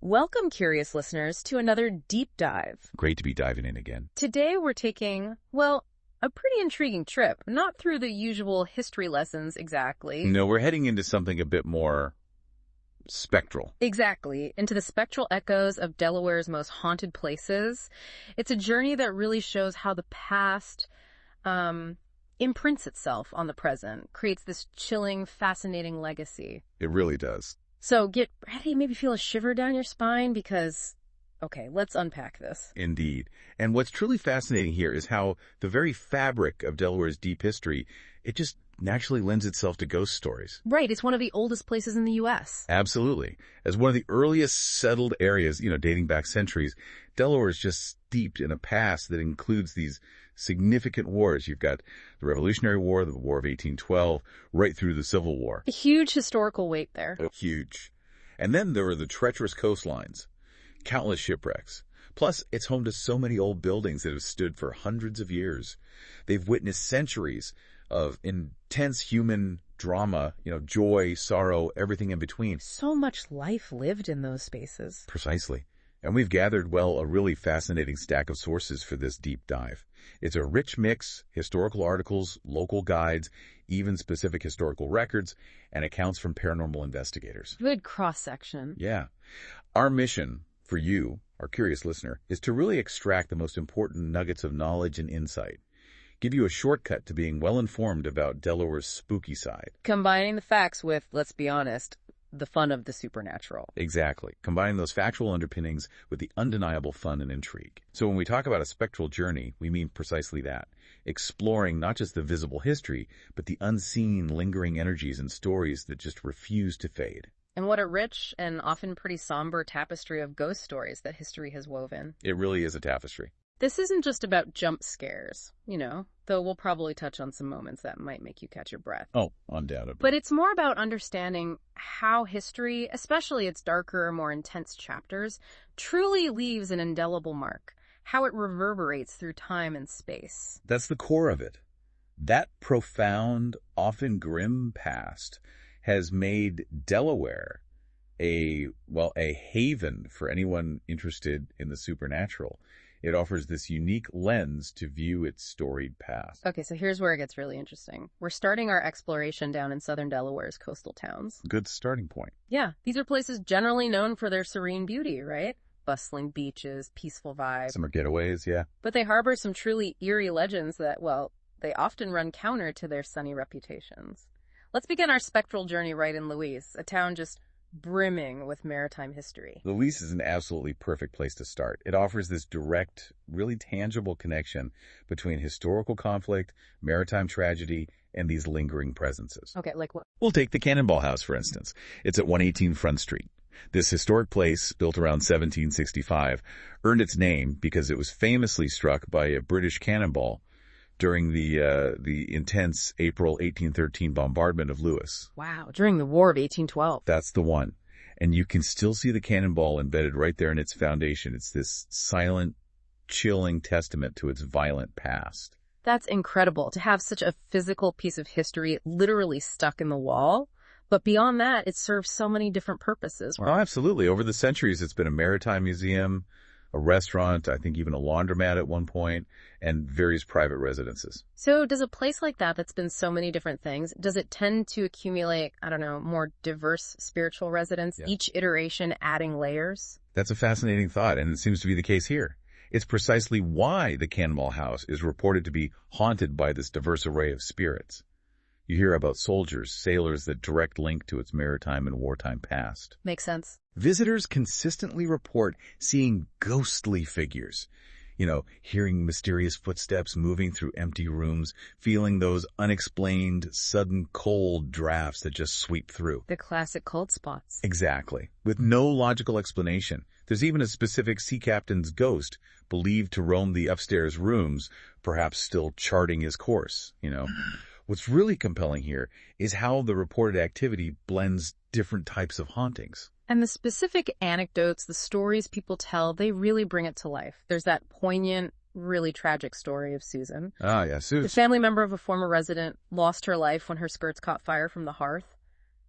Welcome, curious listeners, to another deep dive. Great to be diving in again. Today we're taking, well, a pretty intriguing trip. Not through the usual history lessons exactly. No, we're heading into something a bit more spectral. Exactly. Into the spectral echoes of Delaware's most haunted places. It's a journey that really shows how the past imprints itself on the present, creates this chilling, fascinating legacy. It really does. So get ready, maybe feel a shiver down your spine because, okay, let's unpack this. Indeed. And what's truly fascinating here is how the very fabric of Delaware's deep history, it just naturally lends itself to ghost stories. Right, it's one of the oldest places in the U.S. Absolutely. As one of the earliest settled areas, dating back centuries, Delaware is just steeped in a past that includes these significant wars. You've got the Revolutionary War, the War of 1812, right through the Civil War. A huge historical weight there. Huge. And then there are the treacherous coastlines, countless shipwrecks. Plus, it's home to so many old buildings that have stood for hundreds of years. They've witnessed centuries of intense human drama, joy, sorrow, everything in between. So much life lived in those spaces. Precisely. And we've gathered, a really fascinating stack of sources for this deep dive. It's a rich mix: historical articles, local guides, even specific historical records, and accounts from paranormal investigators. Good cross-section. Yeah. Our mission for you, our curious listener, is to really extract the most important nuggets of knowledge and insight. Give you a shortcut to being well-informed about Delaware's spooky side. Combining the facts with, let's be honest, the fun of the supernatural. Exactly. Combining those factual underpinnings with the undeniable fun and intrigue. So when we talk about a spectral journey, we mean precisely that. Exploring not just the visible history, but the unseen, lingering energies and stories that just refuse to fade. And what a rich and often pretty somber tapestry of ghost stories that history has woven. It really is a tapestry. This isn't just about jump scares, though we'll probably touch on some moments that might make you catch your breath. Oh, undoubtedly. But it's more about understanding how history, especially its darker, more intense chapters, truly leaves an indelible mark, how it reverberates through time and space. That's the core of it. That profound, often grim past has made Delaware a haven for anyone interested in the supernatural. It offers this unique lens to view its storied past. Okay, so here's where it gets really interesting. We're starting our exploration down in southern Delaware's coastal towns. Good starting point. Yeah, these are places generally known for their serene beauty, right? Bustling beaches, peaceful vibes. Summer getaways, yeah. But they harbor some truly eerie legends that, they often run counter to their sunny reputations. Let's begin our spectral journey right in Louise, a town just brimming with maritime history. Louise is an absolutely perfect place to start. It offers this direct, really tangible connection between historical conflict, maritime tragedy, and these lingering presences. Okay, like what? We'll take the Cannonball house, for instance. It's at 118 Front Street. This historic place, built around 1765, earned its name because it was famously struck by a British cannonball during the intense April 1813 bombardment of Lewis. Wow, during the War of 1812. That's the one. And you can still see the cannonball embedded right there in its foundation. It's this silent, chilling testament to its violent past. That's incredible, to have such a physical piece of history literally stuck in the wall. But beyond that, it serves so many different purposes. Oh, absolutely. Over the centuries, it's been a maritime museum, a restaurant, I think even a laundromat at one point, and various private residences. So does a place like that that's been so many different things, does it tend to accumulate, more diverse spiritual residents, each iteration adding layers? That's a fascinating thought, and it seems to be the case here. It's precisely why the Cannonball House is reported to be haunted by this diverse array of spirits. You hear about soldiers, sailors that direct link to its maritime and wartime past. Makes sense. Visitors consistently report seeing ghostly figures, hearing mysterious footsteps moving through empty rooms, feeling those unexplained, sudden cold drafts that just sweep through. The classic cold spots. Exactly. With no logical explanation. There's even a specific sea captain's ghost believed to roam the upstairs rooms, perhaps still charting his course, What's really compelling here is how the reported activity blends different types of hauntings. And the specific anecdotes, the stories people tell, they really bring it to life. There's that poignant, really tragic story of Susan. Ah, yeah, Susan. The family member of a former resident lost her life when her skirts caught fire from the hearth.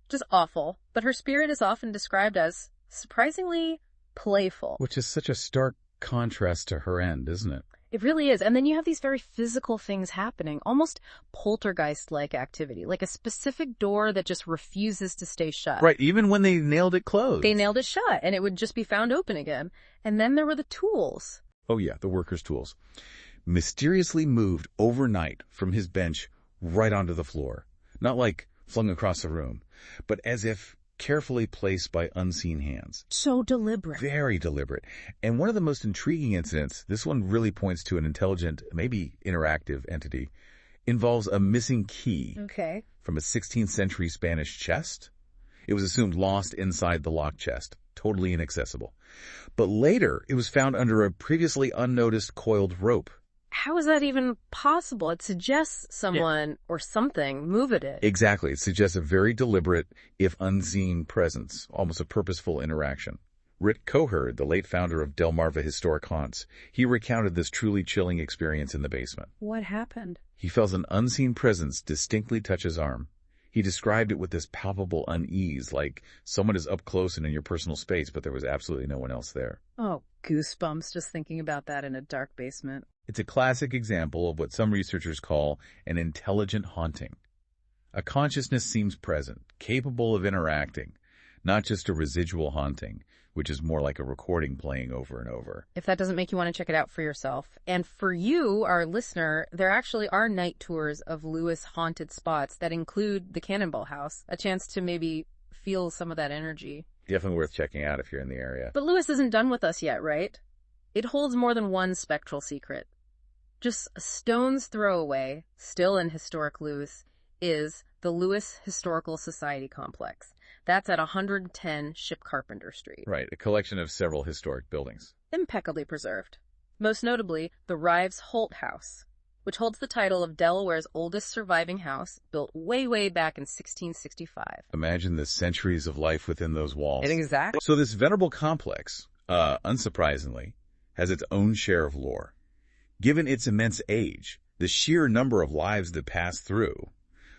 Just awful. But her spirit is often described as surprisingly playful. Which is such a stark contrast to her end, isn't it? It really is. And then you have these very physical things happening, almost poltergeist-like activity, like a specific door that just refuses to stay shut. Right, even when they nailed it closed. They nailed it shut, and it would just be found open again. And then there were the tools. Oh yeah, the worker's tools. Mysteriously moved overnight from his bench right onto the floor. Not like flung across the room, but as if carefully placed by unseen hands. So deliberate. Very deliberate. And one of the most intriguing incidents, this one really points to an intelligent, maybe interactive entity, involves a missing key from a 16th century Spanish chest. It was assumed lost inside the locked chest, totally inaccessible. But later, it was found under a previously unnoticed coiled rope. How is that even possible? It suggests someone or something moved it. Exactly. It suggests a very deliberate, if unseen, presence, almost a purposeful interaction. Rick Coherd, the late founder of Delmarva Historic Haunts, he recounted this truly chilling experience in the basement. What happened? He felt an unseen presence distinctly touch his arm. He described it with this palpable unease, like someone is up close and in your personal space, but there was absolutely no one else there. Oh, goosebumps just thinking about that in a dark basement. It's a classic example of what some researchers call an intelligent haunting. A consciousness seems present, capable of interacting, not just a residual haunting, which is more like a recording playing over and over. If that doesn't make you want to check it out for yourself. And for you, our listener, there actually are night tours of Lewis haunted spots that include the Cannonball house, a chance to maybe feel some of that energy. Definitely worth checking out if you're in the area. But Lewis isn't done with us yet, right? It holds more than one spectral secret. Just a stone's throw away, still in historic Lewis, is the Lewis Historical Society Complex. That's at 110 Ship Carpenter Street. Right, a collection of several historic buildings. Impeccably preserved. Most notably, the Rives Holt House, which holds the title of Delaware's oldest surviving house, built way, way back in 1665. Imagine the centuries of life within those walls. Exactly. So this venerable complex, unsurprisingly, has its own share of lore. Given its immense age, the sheer number of lives that pass through,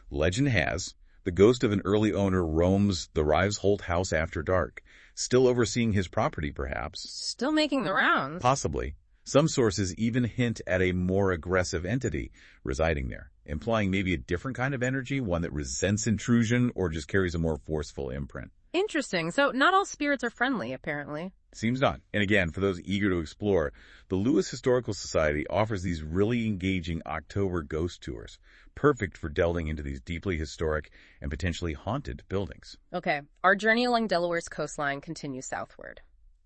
legend has the ghost of an early owner roams the Rives Holt house after dark, still overseeing his property perhaps. Still making the rounds. Possibly. Some sources even hint at a more aggressive entity residing there, implying maybe a different kind of energy, one that resents intrusion or just carries a more forceful imprint. Interesting. So not all spirits are friendly, apparently. Seems not. And again, for those eager to explore, the Lewis Historical Society offers these really engaging October ghost tours, perfect for delving into these deeply historic and potentially haunted buildings. Okay, our journey along Delaware's coastline continues southward.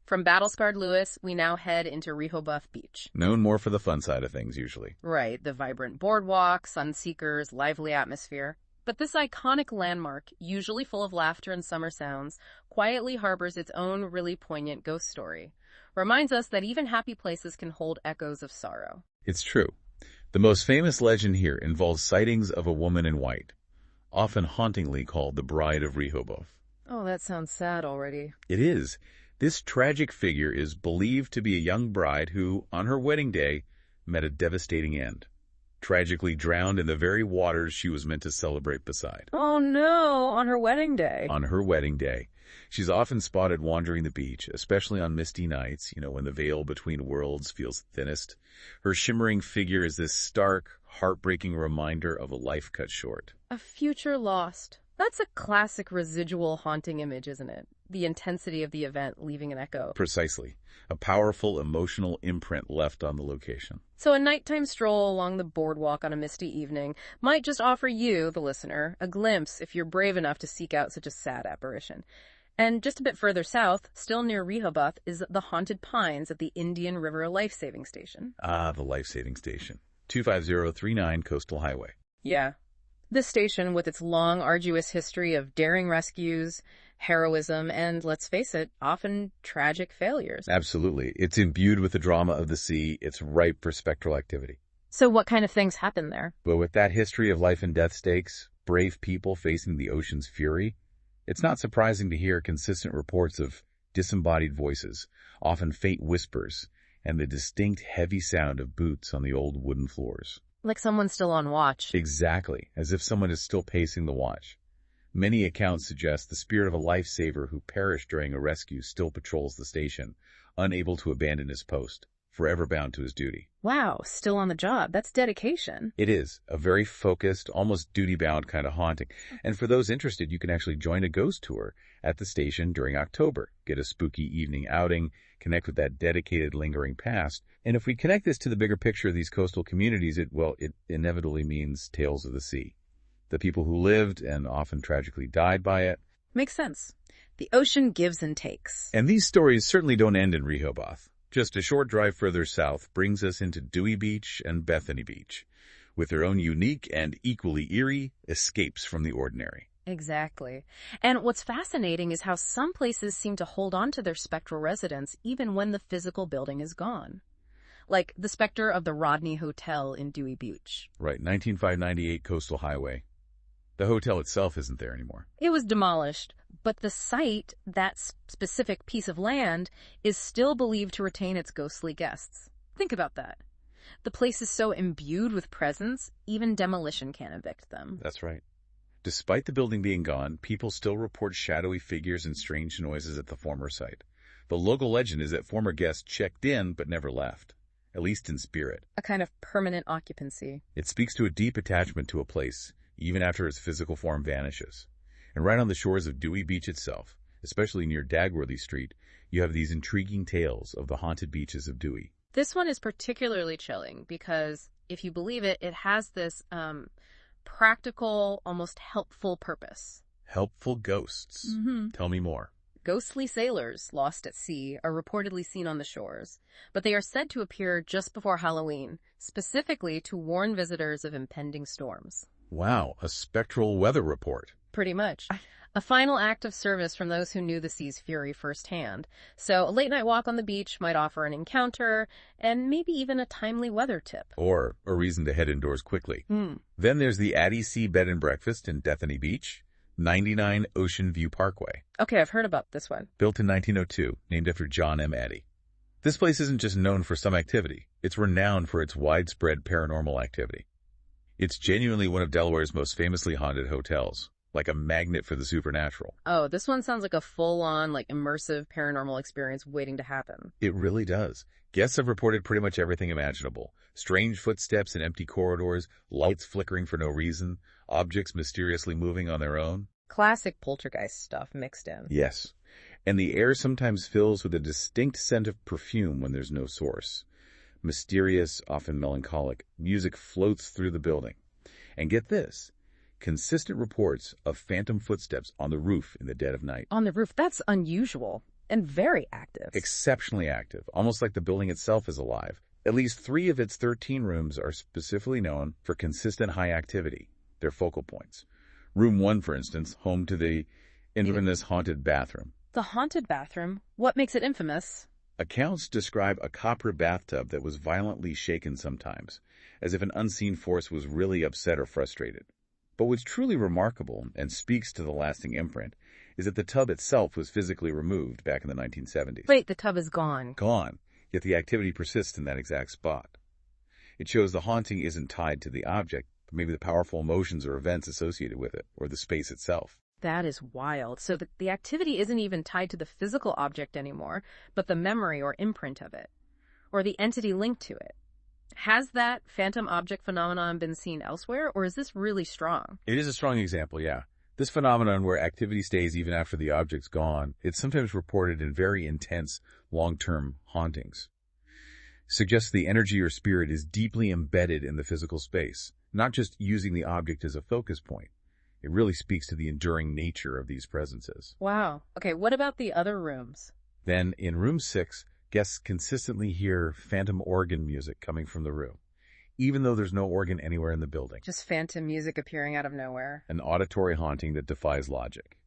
From battle-scarred Lewis, we now head into Rehoboth Beach. Known more for the fun side of things, usually. Right, the vibrant boardwalk, sunseekers, lively atmosphere. But this iconic landmark, usually full of laughter and summer sounds, quietly harbors its own really poignant ghost story. Reminds us that even happy places can hold echoes of sorrow. It's true. The most famous legend here involves sightings of a woman in white, often hauntingly called the Bride of Rehoboth. Oh, that sounds sad already. It is. This tragic figure is believed to be a young bride who, on her wedding day, met a devastating end. Tragically drowned in the very waters she was meant to celebrate beside. Oh no, on her wedding day. On her wedding day. She's often spotted wandering the beach, especially on misty nights, when the veil between worlds feels thinnest. Her shimmering figure is this stark, heartbreaking reminder of a life cut short. A future lost. That's a classic residual haunting image, isn't it? The intensity of the event leaving an echo. Precisely. A powerful emotional imprint left on the location. So a nighttime stroll along the boardwalk on a misty evening might just offer you, the listener, a glimpse if you're brave enough to seek out such a sad apparition. And just a bit further south, still near Rehoboth, is the Haunted Pines at the Indian River Life-Saving Station. Ah, the Life-Saving Station. 25039 Coastal Highway. Yeah. This station, with its long, arduous history of daring rescues, heroism, and, let's face it, often tragic failures. Absolutely. It's imbued with the drama of the sea. It's ripe for spectral activity. So what kind of things happen there? But with that history of life and death stakes, brave people facing the ocean's fury, it's not surprising to hear consistent reports of disembodied voices, often faint whispers, and the distinct heavy sound of boots on the old wooden floors. Like someone's still on watch. Exactly, as if someone is still pacing the watch. Many accounts suggest the spirit of a lifesaver who perished during a rescue still patrols the station, unable to abandon his post, forever bound to his duty. Wow, still on the job. That's dedication. It is a very focused, almost duty-bound kind of haunting. And for those interested, you can actually join a ghost tour at the station during October, get a spooky evening outing, connect with that dedicated, lingering past. And if we connect this to the bigger picture of these coastal communities, it inevitably means tales of the sea. The people who lived and often tragically died by it. Makes sense. The ocean gives and takes. And these stories certainly don't end in Rehoboth. Just a short drive further south brings us into Dewey Beach and Bethany Beach, with their own unique and equally eerie escapes from the ordinary. Exactly. And what's fascinating is how some places seem to hold on to their spectral residents even when the physical building is gone. Like the specter of the Rodney Hotel in Dewey Beach. Right, 19598 Coastal Highway. The hotel itself isn't there anymore. It was demolished, but the site, that specific piece of land, is still believed to retain its ghostly guests. Think about that. The place is so imbued with presence, even demolition can't evict them. That's right. Despite the building being gone, people still report shadowy figures and strange noises at the former site. The local legend is that former guests checked in but never left, at least in spirit. A kind of permanent occupancy. It speaks to a deep attachment to a place, even after its physical form vanishes. And right on the shores of Dewey Beach itself, especially near Dagworthy Street, you have these intriguing tales of the haunted beaches of Dewey. This one is particularly chilling because, if you believe it, it has this practical, almost helpful purpose. Helpful ghosts. Tell me more. Ghostly sailors lost at sea are reportedly seen on the shores, but they are said to appear just before Halloween, specifically to warn visitors of impending storms. Wow, a spectral weather report. Pretty much. A final act of service from those who knew the sea's fury firsthand. So a late-night walk on the beach might offer an encounter, and maybe even a timely weather tip. Or a reason to head indoors quickly. Then there's the Addie Sea Bed and Breakfast in Bethany Beach, 99 Ocean View Parkway. Okay, I've heard about this one. Built in 1902, named after John M. Addie. This place isn't just known for some activity. It's renowned for its widespread paranormal activity. It's genuinely one of Delaware's most famously haunted hotels, like a magnet for the supernatural. Oh, this one sounds like a full-on, immersive paranormal experience waiting to happen. It really does. Guests have reported pretty much everything imaginable. Strange footsteps in empty corridors, lights flickering for no reason, objects mysteriously moving on their own. Classic poltergeist stuff mixed in. Yes. And the air sometimes fills with a distinct scent of perfume when there's no source. Mysterious, often melancholic, music floats through the building. And get this, consistent reports of phantom footsteps on the roof in the dead of night. On the roof, that's unusual and very active. Exceptionally active, almost like the building itself is alive. At least 3 of its 13 rooms are specifically known for consistent high activity, their focal points. Room 1, for instance, home to the infamous haunted bathroom. The haunted bathroom? What makes it infamous? Accounts describe a copper bathtub that was violently shaken sometimes, as if an unseen force was really upset or frustrated. But what's truly remarkable, and speaks to the lasting imprint, is that the tub itself was physically removed back in the 1970s. Wait, the tub is gone. Gone, yet the activity persists in that exact spot. It shows the haunting isn't tied to the object, but maybe the powerful emotions or events associated with it, or the space itself. That is wild. So the activity isn't even tied to the physical object anymore, but the memory or imprint of it, or the entity linked to it. Has that phantom object phenomenon been seen elsewhere, or is this really strong? It is a strong example, yeah. This phenomenon where activity stays even after the object's gone, it's sometimes reported in very intense, long-term hauntings. Suggests the energy or spirit is deeply embedded in the physical space, not just using the object as a focus point. It really speaks to the enduring nature of these presences. Wow. Okay, what about the other rooms? Then, in room 6, guests consistently hear phantom organ music coming from the room, even though there's no organ anywhere in the building. Just phantom music appearing out of nowhere. An auditory haunting that defies logic.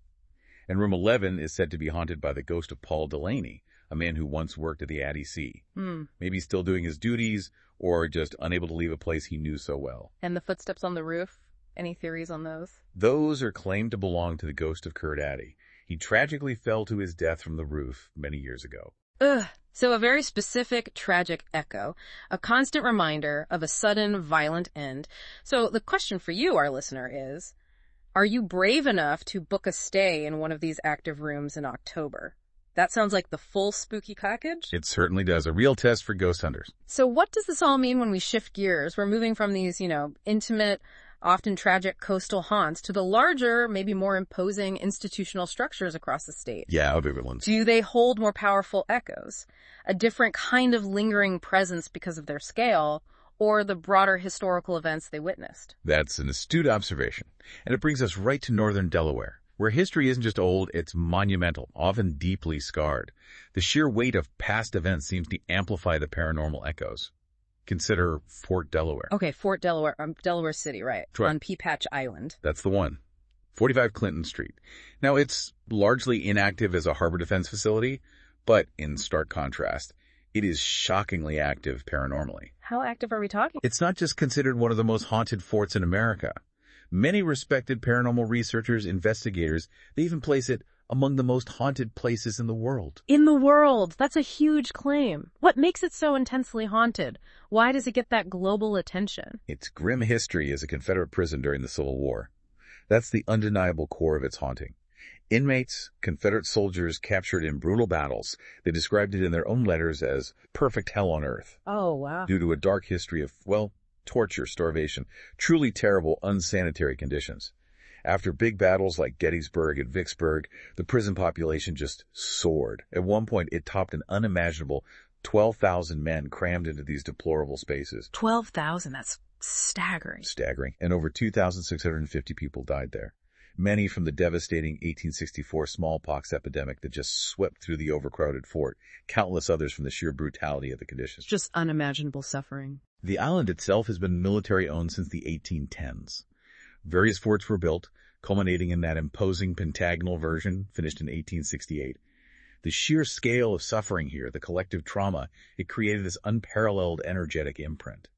And room 11 is said to be haunted by the ghost of Paul Delaney, a man who once worked at the Addie Sea. Maybe still doing his duties, or just unable to leave a place he knew so well. And the footsteps on the roof? Any theories on those? Those are claimed to belong to the ghost of Kurt Addie. He tragically fell to his death from the roof many years ago. Ugh. So a very specific, tragic echo, a constant reminder of a sudden, violent end. So the question for you, our listener, is, Are you brave enough to book a stay in one of these active rooms in October? That sounds like the full spooky package. It certainly does. A real test for ghost hunters. So what does this all mean when we shift gears? We're moving from these, intimate, often tragic coastal haunts to the larger, maybe more imposing institutional structures across the state. Yeah, bigger ones. Do they hold more powerful echoes? A different kind of lingering presence because of their scale, or the broader historical events they witnessed? That's an astute observation. And it brings us right to northern Delaware, where history isn't just old, it's monumental, often deeply scarred. The sheer weight of past events seems to amplify the paranormal echoes. Consider Fort Delaware. Okay, Fort Delaware, Delaware City, right? Right. On Peapatch Island. That's the one. 45 Clinton Street. Now, it's largely inactive as a harbor defense facility, but in stark contrast, it is shockingly active paranormally. How active are we talking? It's not just considered one of the most haunted forts in America. Many respected paranormal researchers, investigators, they even place it among the most haunted places in the world. In the world! That's a huge claim. What makes it so intensely haunted? Why does it get that global attention? Its grim history as a Confederate prison during the Civil War. That's the undeniable core of its haunting. Inmates, Confederate soldiers captured in brutal battles, they described it in their own letters as perfect hell on earth. Oh, wow. Due to a dark history of, torture, starvation, truly terrible, unsanitary conditions. After big battles like Gettysburg and Vicksburg, the prison population just soared. At one point, it topped an unimaginable 12,000 men crammed into these deplorable spaces. 12,000, that's staggering. Staggering. And over 2,650 people died there. Many from the devastating 1864 smallpox epidemic that just swept through the overcrowded fort. Countless others from the sheer brutality of the conditions. Just unimaginable suffering. The island itself has been military-owned since the 1810s. Various forts were built, culminating in that imposing pentagonal version finished in 1868. The sheer scale of suffering here, the collective trauma, it created this unparalleled energetic imprint.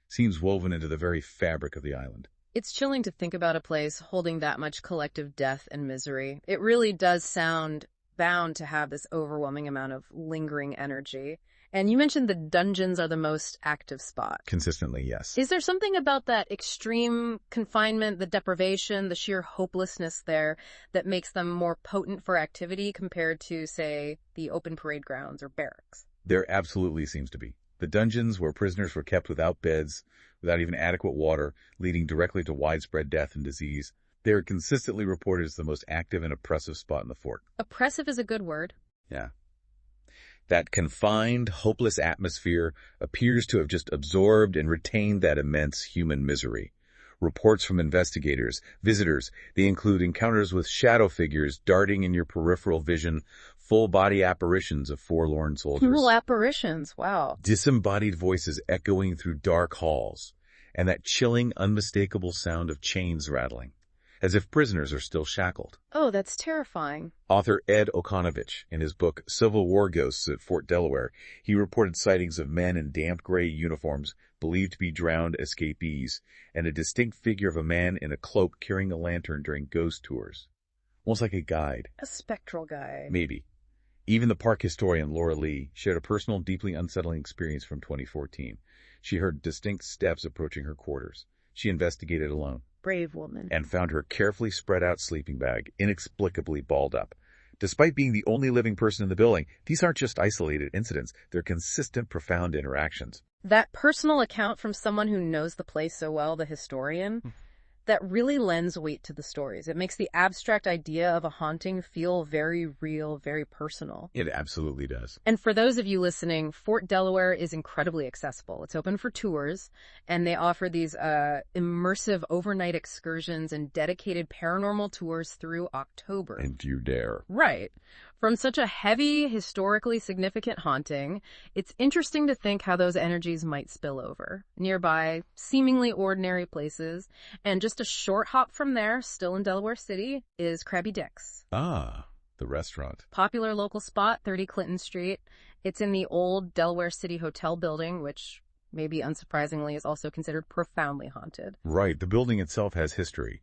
Seems woven into the very fabric of the island. It's chilling to think about a place holding that much collective death and misery. It really does sound bound to have this overwhelming amount of lingering energy. And you mentioned the dungeons are the most active spot. Consistently, yes. Is there something about that extreme confinement, the deprivation, the sheer hopelessness there that makes them more potent for activity compared to, say, the open parade grounds or barracks? There absolutely seems to be. The dungeons where prisoners were kept without beds, without even adequate water, leading directly to widespread death and disease. They are consistently reported as the most active and oppressive spot in the fort. Oppressive is a good word. Yeah. That confined, hopeless atmosphere appears to have just absorbed and retained that immense human misery. Reports from investigators, visitors, they include encounters with shadow figures darting in your peripheral vision, full-body apparitions of forlorn soldiers. Cool apparitions, wow. Disembodied voices echoing through dark halls, and that chilling, unmistakable sound of chains rattling, as if prisoners are still shackled. Oh, that's terrifying. Author Ed Okonovich, in his book Civil War Ghosts at Fort Delaware, he reported sightings of men in damp gray uniforms believed to be drowned escapees, and a distinct figure of a man in a cloak carrying a lantern during ghost tours. Almost like a guide. A spectral guide. Maybe. Even the park historian Laura Lee shared a personal, deeply unsettling experience from 2014. She heard distinct steps approaching her quarters. She investigated alone. Brave woman. And found her carefully spread out sleeping bag inexplicably balled up. Despite being the only living person in the building, these aren't just isolated incidents. They're consistent, profound interactions. That personal account from someone who knows the place so well, the historian, that really lends weight to the stories. It makes the abstract idea of a haunting feel very real, very personal. It absolutely does. And for those of you listening, Fort Delaware is incredibly accessible. It's open for tours, and they offer these immersive overnight excursions and dedicated paranormal tours through October. And you dare. Right. From such a heavy, historically significant haunting, it's interesting to think how those energies might spill over. Nearby, seemingly ordinary places, and just a short hop from there, still in Delaware City, is Krabby Dick's. Ah, the restaurant. Popular local spot, 30 Clinton Street. It's in the old Delaware City Hotel building, which maybe unsurprisingly is also considered profoundly haunted. Right, the building itself has history.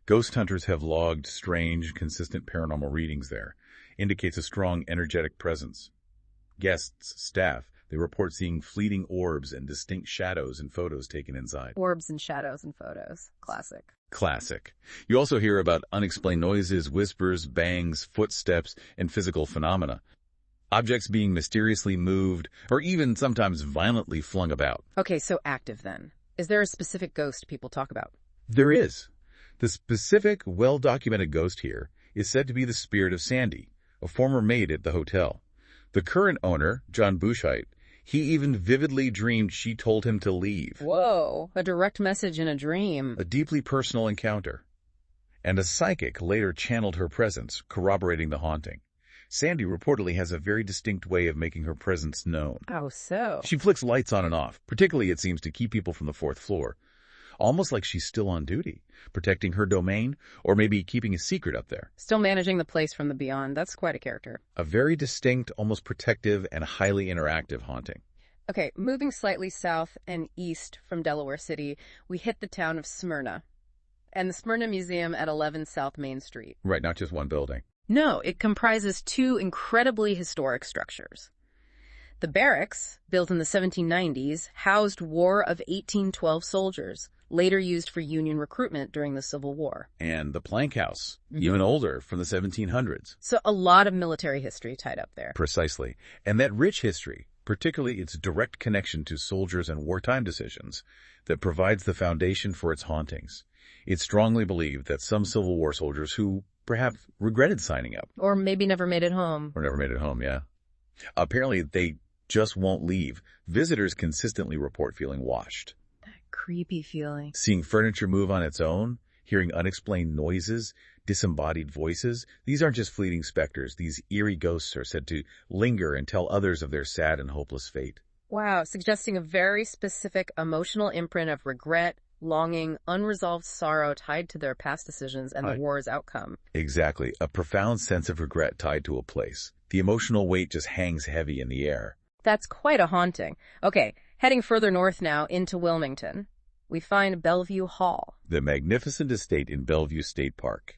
Ghost hunters have logged strange, consistent paranormal readings there. Indicates a strong, energetic presence. Guests, staff, they report seeing fleeting orbs and distinct shadows in photos taken inside. Orbs and shadows and photos. Classic. Classic. You also hear about unexplained noises, whispers, bangs, footsteps, and physical phenomena. Objects being mysteriously moved, or even sometimes violently flung about. Okay, so active then. Is there a specific ghost people talk about? There is. The specific, well-documented ghost here is said to be the spirit of Sandy, a former maid at the hotel. The current owner, John Bushite, he even vividly dreamed she told him to leave. Whoa, a direct message in a dream. A deeply personal encounter. And a psychic later channeled her presence, corroborating the haunting. Sandy reportedly has a very distinct way of making her presence known. How so? She flicks lights on and off, particularly it seems to keep people from the fourth floor. Almost like she's still on duty, protecting her domain, or maybe keeping a secret up there. Still managing the place from the beyond. That's quite a character. A very distinct, almost protective, and highly interactive haunting. Okay, moving slightly south and east from Delaware City, we hit the town of Smyrna and the Smyrna Museum at 11 South Main Street. Right, not just one building. No, it comprises two incredibly historic structures. The barracks, built in the 1790s, housed War of 1812 soldiers, later used for Union recruitment during the Civil War. And the Plank House, even older, from the 1700s. So a lot of military history tied up there. Precisely. And that rich history, particularly its direct connection to soldiers and wartime decisions, that provides the foundation for its hauntings. It's strongly believed that some Civil War soldiers who perhaps regretted signing up. Or maybe never made it home. Yeah. Apparently, they just won't leave. Visitors consistently report feeling washed. That creepy feeling. Seeing furniture move on its own, hearing unexplained noises, disembodied voices. These aren't just fleeting specters. These eerie ghosts are said to linger and tell others of their sad and hopeless fate. Wow, suggesting a very specific emotional imprint of regret, longing, unresolved sorrow tied to their past decisions and the war's outcome. Exactly. A profound sense of regret tied to a place. The emotional weight just hangs heavy in the air. That's quite a haunting. Okay, heading further north now into Wilmington, we find Bellevue Hall. The magnificent estate in Bellevue State Park.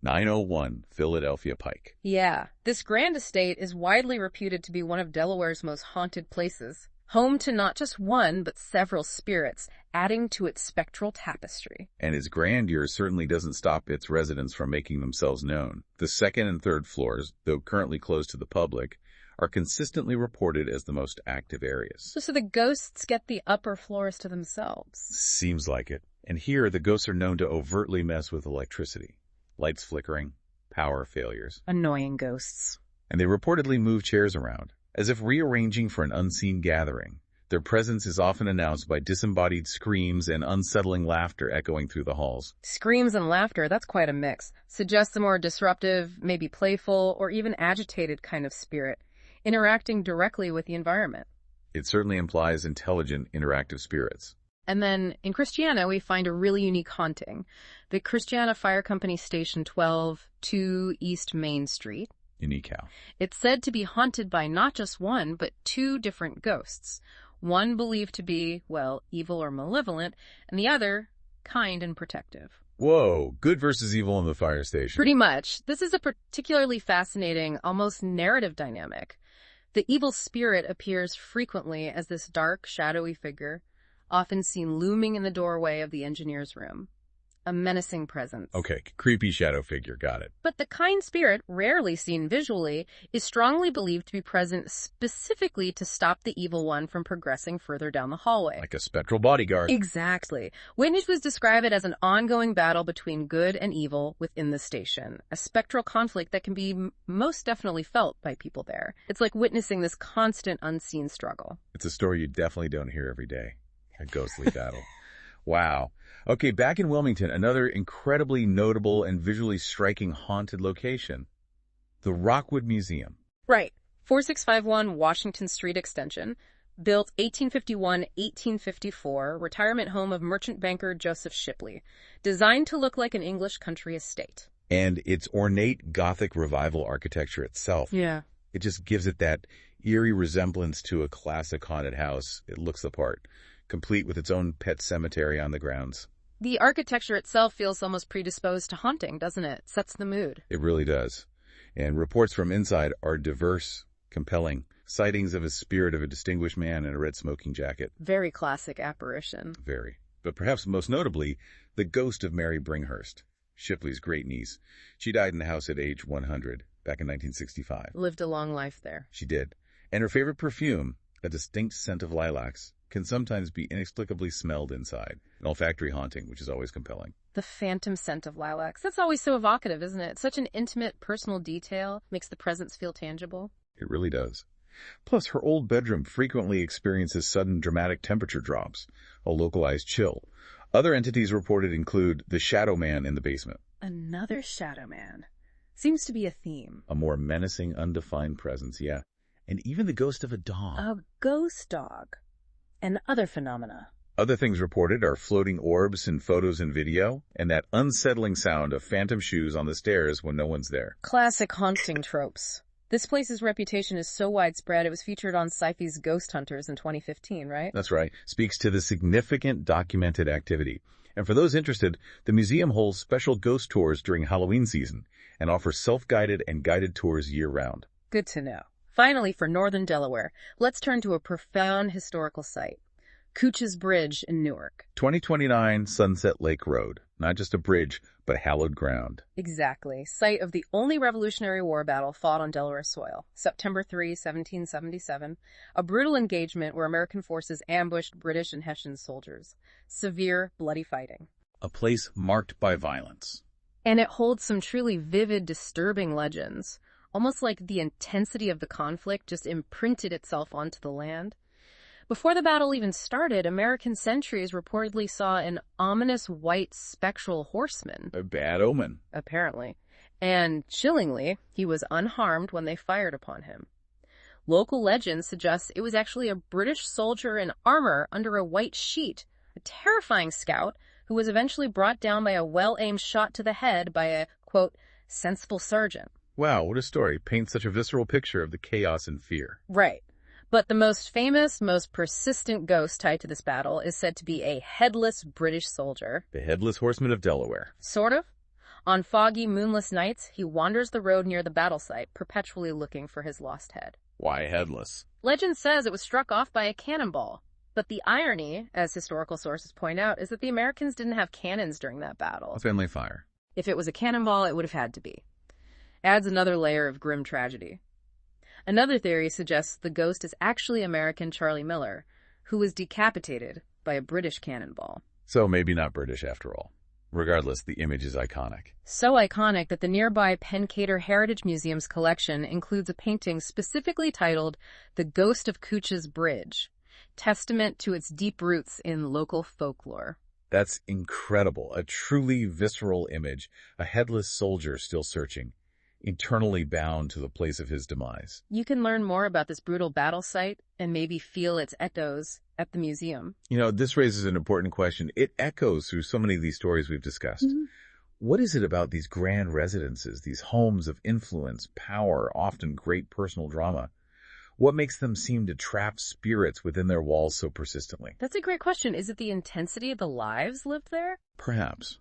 901 Philadelphia Pike. Yeah, this grand estate is widely reputed to be one of Delaware's most haunted places. Home to not just one, but several spirits, adding to its spectral tapestry. And its grandeur certainly doesn't stop its residents from making themselves known. The second and third floors, though currently closed to the public, are consistently reported as the most active areas. So the ghosts get the upper floors to themselves. Seems like it. And here, the ghosts are known to overtly mess with electricity. Lights flickering, power failures. Annoying ghosts. And they reportedly move chairs around, as if rearranging for an unseen gathering. Their presence is often announced by disembodied screams and unsettling laughter echoing through the halls. Screams and laughter, that's quite a mix. Suggests a more disruptive, maybe playful, or even agitated kind of spirit, interacting directly with the environment. It certainly implies intelligent, interactive spirits. And then in Christiana, we find a really unique haunting. The Christiana Fire Company Station 12, 2 East Main Street. Unique how? It's said to be haunted by not just one, but two different ghosts. One believed to be, well, evil or malevolent, and the other, kind and protective. Whoa, good versus evil in the fire station. Pretty much. This is a particularly fascinating, almost narrative dynamic. The evil spirit appears frequently as this dark, shadowy figure, often seen looming in the doorway of the engineer's room. A menacing presence. Okay, creepy shadow figure, got it. But the kind spirit, rarely seen visually, is strongly believed to be present specifically to stop the evil one from progressing further down the hallway. Like a spectral bodyguard. Exactly. Witnesses describe it as an ongoing battle between good and evil within the station, a spectral conflict that can be most definitely felt by people there. It's like witnessing this constant unseen struggle. It's a story you definitely don't hear every day. A ghostly battle. Wow. Okay, back in Wilmington, another incredibly notable and visually striking haunted location. The Rockwood Museum. Right. 4651 Washington Street Extension. Built 1851-1854, retirement home of merchant banker Joseph Shipley. Designed to look like an English country estate. And its ornate Gothic revival architecture itself. Yeah. It just gives it that eerie resemblance to a classic haunted house. It looks the part, complete with its own pet cemetery on the grounds. The architecture itself feels almost predisposed to haunting, doesn't it? Sets the mood. It really does. And reports from inside are diverse, compelling. Sightings of a spirit of a distinguished man in a red smoking jacket. Very classic apparition. Very. but perhaps most notably, the ghost of Mary Bringhurst, Shipley's great-niece. She died in the house at age 100 back in 1965. Lived a long life there. She did. And her favorite perfume, a distinct scent of lilacs, can sometimes be inexplicably smelled inside. An olfactory haunting, which is always compelling. The phantom scent of lilacs. That's always so evocative, isn't it? Such an intimate, personal detail. Makes the presence feel tangible. It really does. Plus, her old bedroom frequently experiences sudden dramatic temperature drops, a localized chill. Other entities reported include the Shadow Man in the basement. Another Shadow Man. Seems to be a theme. A more menacing, undefined presence, yeah. And even the ghost of a dog. A ghost dog. And other phenomena. Other things reported are floating orbs in photos and video, and that unsettling sound of phantom shoes on the stairs when no one's there. Classic haunting tropes. This place's reputation is so widespread, it was featured on Sci-Fi's Ghost Hunters in 2015, right? That's right. Speaks to the significant documented activity. And for those interested, the museum holds special ghost tours during Halloween season and offers self-guided and guided tours year-round. Good to know. Finally, for northern Delaware, let's turn to a profound historical site. Cooch's Bridge in Newark. 2029 Sunset Lake Road. Not just a bridge, but hallowed ground. Exactly. Site of the only Revolutionary War battle fought on Delaware soil. September 3, 1777. A brutal engagement where American forces ambushed British and Hessian soldiers. Severe, bloody fighting. A place marked by violence. And it holds some truly vivid, disturbing legends. Almost like the intensity of the conflict just imprinted itself onto the land. Before the battle even started, American sentries reportedly saw an ominous white spectral horseman. A bad omen. Apparently. And chillingly, he was unharmed when they fired upon him. Local legend suggests it was actually a British soldier in armor under a white sheet, a terrifying scout who was eventually brought down by a well-aimed shot to the head by a, quote, sensible sergeant. Wow, what a story. Paints such a visceral picture of the chaos and fear. Right. But the most famous, most persistent ghost tied to this battle is said to be a headless British soldier. The Headless Horseman of Delaware. Sort of. On foggy, moonless nights, he wanders the road near the battle site, perpetually looking for his lost head. Why headless? Legend says it was struck off by a cannonball. But the irony, as historical sources point out, is that the Americans didn't have cannons during that battle. A friendly fire. If it was a cannonball, it would have had to be. Adds another layer of grim tragedy. Another theory suggests the ghost is actually American Charlie Miller, who was decapitated by a British cannonball. So maybe not British after all. Regardless, the image is iconic. So iconic that the nearby Pencader Heritage Museum's collection includes a painting specifically titled The Ghost of Cooch's Bridge, testament to its deep roots in local folklore. That's incredible. A truly visceral image. A headless soldier still searching, eternally bound to the place of his demise. You can learn more about this brutal battle site and maybe feel its echoes at the museum. You know, this raises an important question. It echoes through so many of these stories we've discussed. Mm-hmm. What is it about these grand residences, these homes of influence, power, often great personal drama? What makes them seem to trap spirits within their walls so persistently? That's a great question. Is it the intensity of the lives lived there? Perhaps.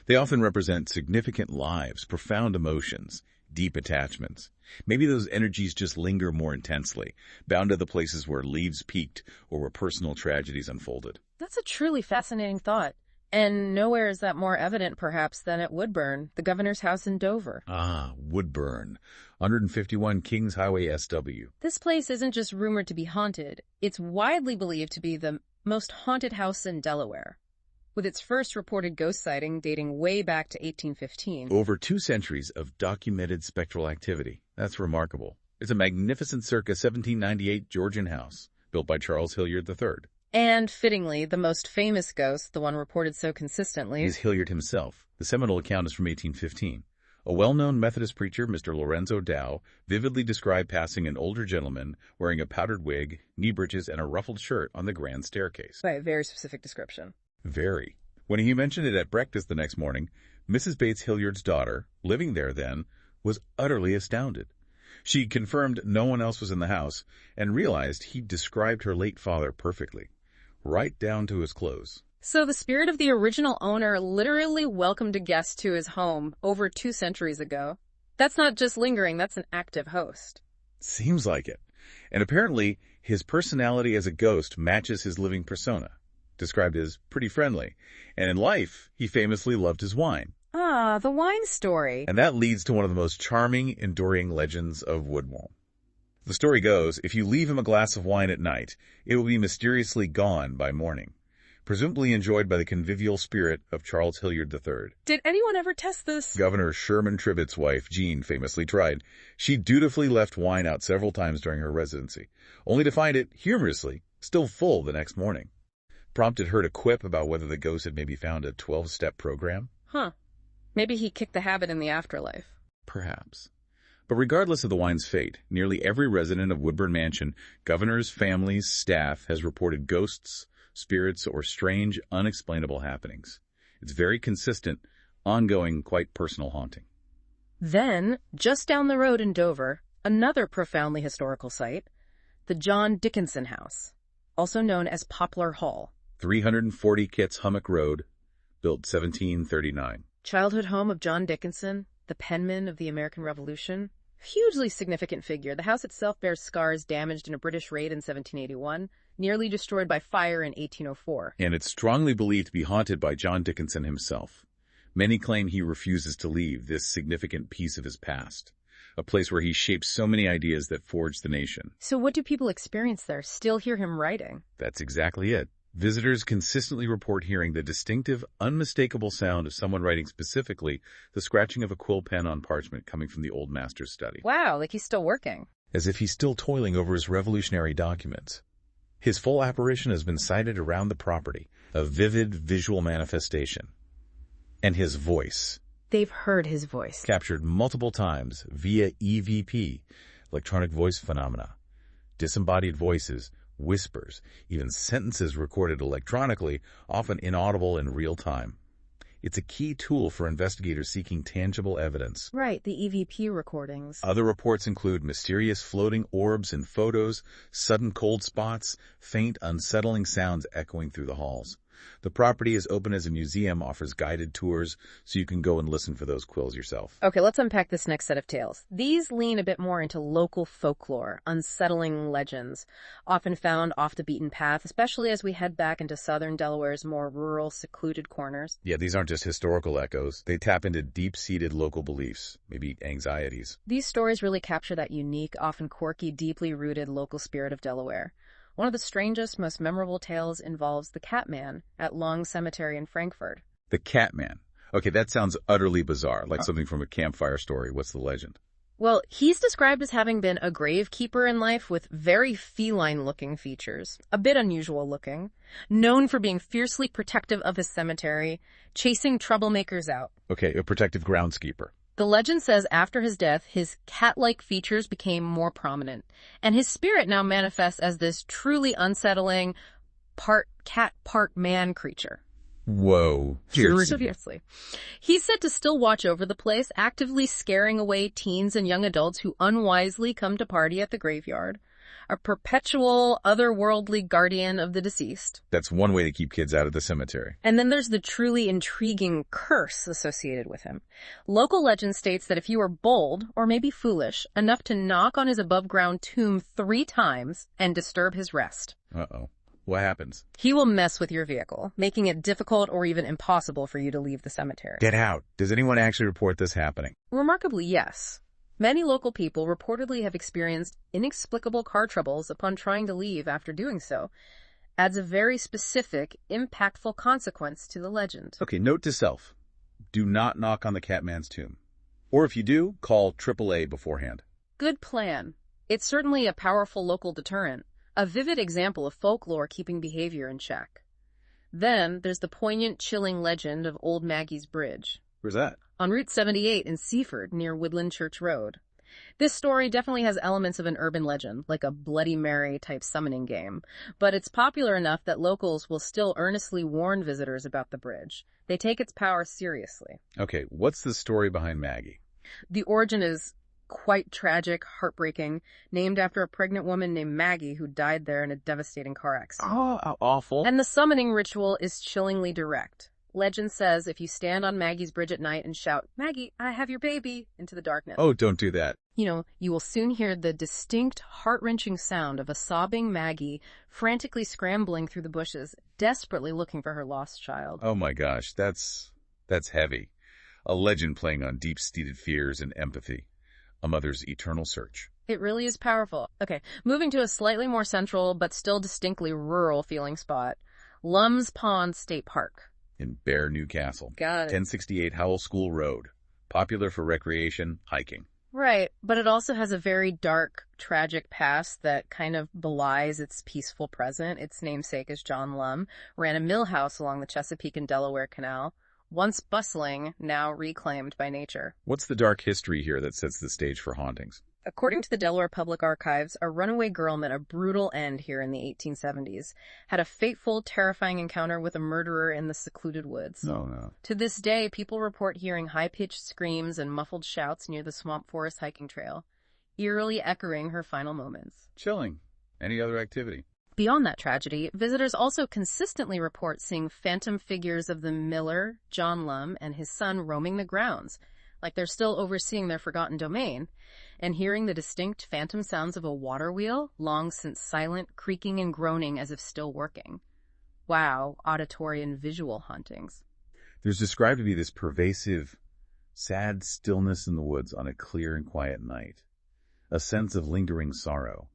They often represent significant lives, profound emotions, deep attachments. Maybe those energies just linger more intensely, bound to the places where leaves peaked or where personal tragedies unfolded. That's a truly fascinating thought. And nowhere is that more evident, perhaps, than at Woodburn, the governor's house in Dover. Ah, Woodburn, 151 Kings Highway SW. This place isn't just rumored to be haunted. It's widely believed to be the most haunted house in Delaware, with its first reported ghost sighting dating way back to 1815. Over 2 centuries of documented spectral activity. That's remarkable. It's a magnificent circa 1798 Georgian house, built by Charles Hilliard III. And, fittingly, the most famous ghost, the one reported so consistently, is Hilliard himself. The seminal account is from 1815. A well-known Methodist preacher, Mr. Lorenzo Dow, vividly described passing an older gentleman wearing a powdered wig, knee breeches, and a ruffled shirt on the grand staircase. By a very specific description. Very. When he mentioned it at breakfast the next morning, Mrs. Bates Hilliard's daughter, living there then, was utterly astounded. She confirmed no one else was in the house and realized he'd described her late father perfectly, right down to his clothes. So the spirit of the original owner literally welcomed a guest to his home over 2 centuries ago. That's not just lingering, that's an active host. Seems like it. And apparently, his personality as a ghost matches his living persona. described as pretty friendly. And in life, he famously loved his wine. Ah, the wine story. And that leads to one of the most charming, enduring legends of Woodmall. The story goes, if you leave him a glass of wine at night, it will be mysteriously gone by morning, presumably enjoyed by the convivial spirit of Charles Hilliard III. Did anyone ever test this? Governor Sherman Tribbitt's wife, Jean, famously tried. She dutifully left wine out several times during her residency, only to find it, humorously, still full the next morning. Prompted her to quip about whether the ghost had maybe found a 12-step program. Huh. Maybe he kicked the habit in the afterlife. Perhaps. But regardless of the wine's fate, nearly every resident of Woodburn Mansion, governors, families, staff, has reported ghosts, spirits, or strange, unexplainable happenings. It's very consistent, ongoing, quite personal haunting. Then, just down the road in Dover, another profoundly historical site, the John Dickinson House, also known as Poplar Hall. 340 Kitts Hummock Road, built 1739. Childhood home of John Dickinson, the penman of the American Revolution. Hugely significant figure. The house itself bears scars damaged in a British raid in 1781, nearly destroyed by fire in 1804. And it's strongly believed to be haunted by John Dickinson himself. Many claim he refuses to leave this significant piece of his past, a place where he shaped so many ideas that forged the nation. So what do people experience there? Still hear him writing? That's exactly it. Visitors consistently report hearing the distinctive, unmistakable sound of someone writing, specifically the scratching of a quill pen on parchment coming from the old master's study. Wow, like he's still working. As if he's still toiling over his revolutionary documents. His full apparition has been sighted around the property, a vivid visual manifestation. And his voice. They've heard his voice. Captured multiple times via EVP, electronic voice phenomena. Disembodied voices, whispers, even sentences recorded electronically, often inaudible in real time. It's a key tool for investigators seeking tangible evidence. Right, the EVP recordings. Other reports include mysterious floating orbs in photos, sudden cold spots, faint, unsettling sounds echoing through the halls. The property is open as a museum, offers guided tours, so you can go and listen for those quills yourself. Okay, let's unpack this next set of tales. These lean a bit more into local folklore, unsettling legends, often found off the beaten path, especially as we head back into southern Delaware's more rural, secluded corners. Yeah, these aren't just historical echoes. They tap into deep-seated local beliefs, maybe anxieties. These stories really capture that unique, often quirky, deeply rooted local spirit of Delaware. One of the strangest, most memorable tales involves the Catman at Long Cemetery in Frankfort. The Catman. Okay, that sounds utterly bizarre, like something from a campfire story. What's the legend? Well, he's described as having been a gravekeeper in life with very feline-looking features, a bit unusual looking, known for being fiercely protective of his cemetery, chasing troublemakers out. Okay, a protective groundskeeper. The legend says after his death, his cat-like features became more prominent, and his spirit now manifests as this truly unsettling, part cat, part man creature. Whoa. Seriously. He's said to still watch over the place, actively scaring away teens and young adults who unwisely come to party at the graveyard. A perpetual, otherworldly guardian of the deceased. That's one way to keep kids out of the cemetery. And then there's the truly intriguing curse associated with him. Local legend states that if you are bold, or maybe foolish, enough to knock on his above-ground tomb 3 times and disturb his rest. Uh-oh. What happens? He will mess with your vehicle, making it difficult or even impossible for you to leave the cemetery. Get out. Does anyone actually report this happening? Remarkably, yes. Many local people reportedly have experienced inexplicable car troubles upon trying to leave after doing so. Adds a very specific, impactful consequence to the legend. Okay, note to self. Do not knock on the Catman's tomb. Or if you do, call AAA beforehand. Good plan. It's certainly a powerful local deterrent, a vivid example of folklore keeping behavior in check. Then there's the poignant, chilling legend of Old Maggie's Bridge. Where's that? On Route 78 in Seaford, near Woodland Church Road. This story definitely has elements of an urban legend, like a Bloody Mary-type summoning game, but it's popular enough that locals will still earnestly warn visitors about the bridge. They take its power seriously. Okay, what's the story behind Maggie? The origin is quite tragic, heartbreaking, named after a pregnant woman named Maggie who died there in a devastating car accident. Oh, how awful. And the summoning ritual is chillingly direct. Legend says if you stand on Maggie's bridge at night and shout, "Maggie, I have your baby," into the darkness, Oh, don't do that. you will soon hear the distinct, heart-wrenching sound of a sobbing Maggie frantically scrambling through the bushes, desperately looking for her lost child. Oh my gosh, that's heavy. A legend playing on deep-seated fears and empathy. A mother's eternal search. It really is powerful. Okay, moving to a slightly more central but still distinctly rural feeling spot, Lum's Pond State Park. In Bear, Newcastle. Got it. 1068 Howell School Road. Popular for recreation, hiking. Right, but it also has a very dark, tragic past that kind of belies its peaceful present. Its namesake is John Lum, ran a mill house along the Chesapeake and Delaware Canal, once bustling, now reclaimed by nature. What's the dark history here that sets the stage for hauntings? According to the Delaware Public Archives, a runaway girl met a brutal end here in the 1870s, had a fateful, terrifying encounter with a murderer in the secluded woods. No. To this day, people report hearing high-pitched screams and muffled shouts near the Swamp Forest hiking trail, eerily echoing her final moments. Chilling. Any other activity? Beyond that tragedy, visitors also consistently report seeing phantom figures of the miller, John Lum, and his son roaming the grounds, like they're still overseeing their forgotten domain, and hearing the distinct phantom sounds of a water wheel, long since silent, creaking and groaning as if still working. Wow, auditory and visual hauntings. There's described to be this pervasive, sad stillness in the woods on a clear and quiet night. A sense of lingering sorrow.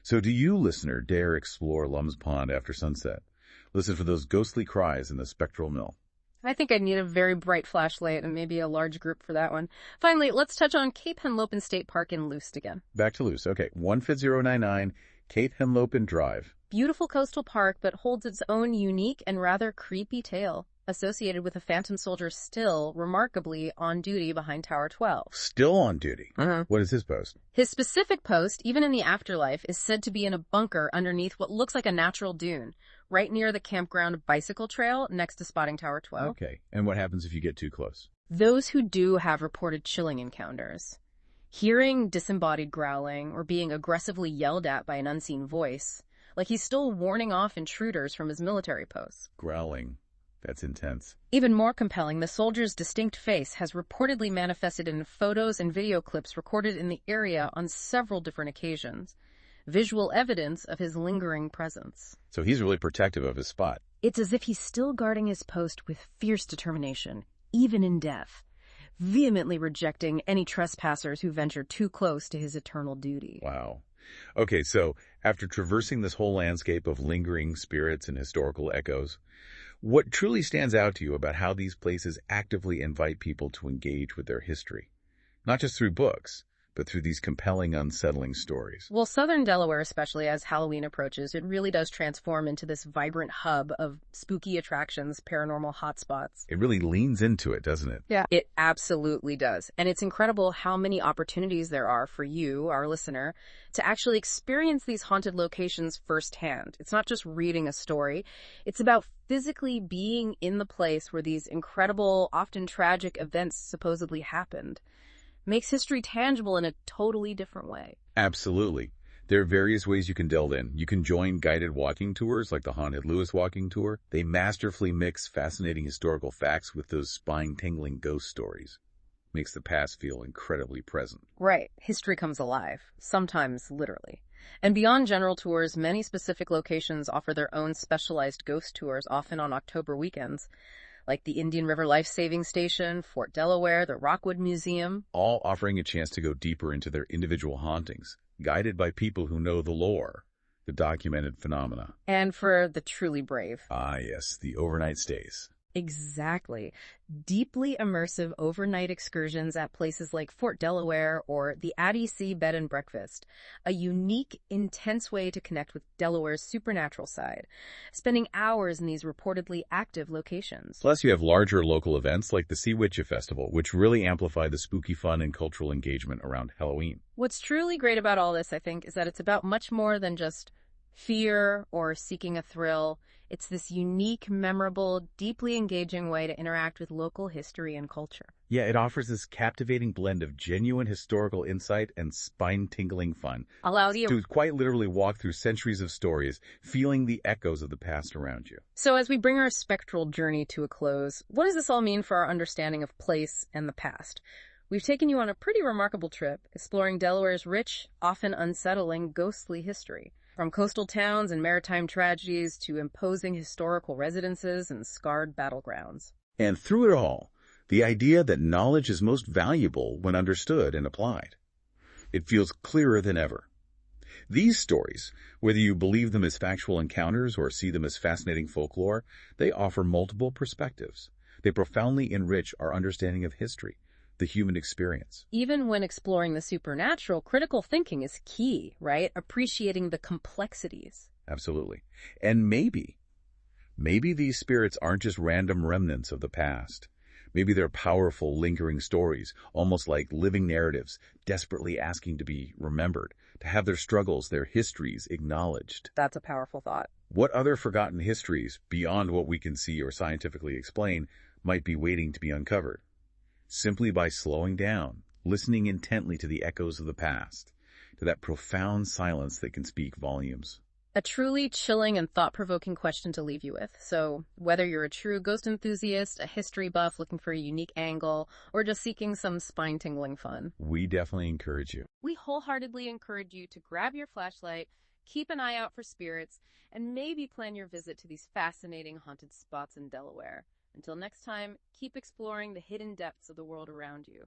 So do you, listener, dare explore Lum's Pond after sunset? Listen for those ghostly cries in the spectral mill. I think I'd need a very bright flashlight and maybe a large group for that one. Finally, let's touch on Cape Henlopen State Park in Luce again. Back to Luce. Okay, 15099 Cape Henlopen Drive. Beautiful coastal park, but holds its own unique and rather creepy tale, associated with a phantom soldier still, remarkably, on duty behind Tower 12. Still on duty? What is his post? His specific post, even in the afterlife, is said to be in a bunker underneath what looks like a natural dune, right near the campground bicycle trail next to Spotting Tower 12. Okay, and what happens if you get too close? Those who do have reported chilling encounters. Hearing disembodied growling or being aggressively yelled at by an unseen voice, like he's still warning off intruders from his military posts. Growling. That's intense. Even more compelling, the soldier's distinct face has reportedly manifested in photos and video clips recorded in the area on several different occasions. Visual evidence of his lingering presence. So he's really protective of his spot. It's as if he's still guarding his post with fierce determination, even in death, vehemently rejecting any trespassers who venture too close to his eternal duty. Wow. Okay, so after traversing this whole landscape of lingering spirits and historical echoes, what truly stands out to you about how these places actively invite people to engage with their history? Not just through books, but through these compelling, unsettling stories. Well, southern Delaware, especially as Halloween approaches, it really does transform into this vibrant hub of spooky attractions, paranormal hotspots. It really leans into it, doesn't it? Yeah, it absolutely does. And it's incredible how many opportunities there are for you, our listener, to actually experience these haunted locations firsthand. It's not just reading a story. It's about physically being in the place where these incredible, often tragic events supposedly happened. Makes history tangible in a totally different way. Absolutely. There are various ways you can delve in. You can join guided walking tours like the Haunted Lewis Walking Tour. They masterfully mix fascinating historical facts with those spine-tingling ghost stories. Makes the past feel incredibly present. Right. History comes alive, sometimes literally. And beyond general tours, many specific locations offer their own specialized ghost tours, often on October weekends, like the Indian River Life Saving Station, Fort Delaware, the Rockwood Museum. All offering a chance to go deeper into their individual hauntings, guided by people who know the lore, the documented phenomena. And for the truly brave. Ah, yes, the overnight stays. Exactly. Deeply immersive overnight excursions at places like Fort Delaware or the Addie C Bed and Breakfast. A unique, intense way to connect with Delaware's supernatural side, spending hours in these reportedly active locations. Plus, you have larger local events like the Sea Witcha Festival, which really amplify the spooky fun and cultural engagement around Halloween. What's truly great about all this, I think, is that it's about much more than just fear or seeking a thrill. It's this unique, memorable, deeply engaging way to interact with local history and culture. Yeah, it offers this captivating blend of genuine historical insight and spine-tingling fun. Allow the To quite literally walk through centuries of stories, feeling the echoes of the past around you. So as we bring our spectral journey to a close, what does this all mean for our understanding of place and the past? We've taken you on a pretty remarkable trip, exploring Delaware's rich, often unsettling, ghostly history. From coastal towns and maritime tragedies to imposing historical residences and scarred battlegrounds. And through it all, the idea that knowledge is most valuable when understood and applied. It feels clearer than ever. These stories, whether you believe them as factual encounters or see them as fascinating folklore, they offer multiple perspectives. They profoundly enrich our understanding of history, the human experience. Even when exploring the supernatural, critical thinking is key, right? Appreciating the complexities. Absolutely. And maybe these spirits aren't just random remnants of the past. Maybe they're powerful, lingering stories, almost like living narratives, desperately asking to be remembered, to have their struggles, their histories acknowledged. That's a powerful thought. What other forgotten histories, beyond what we can see or scientifically explain, might be waiting to be uncovered? Simply by slowing down, listening intently to the echoes of the past, to that profound silence that can speak volumes. A truly chilling and thought-provoking question to leave you with. So, whether you're a true ghost enthusiast, a history buff looking for a unique angle, or just seeking some spine-tingling fun, We definitely encourage you. we wholeheartedly encourage you to grab your flashlight, keep an eye out for spirits, and maybe plan your visit to these fascinating haunted spots in Delaware. Until next time, keep exploring the hidden depths of the world around you.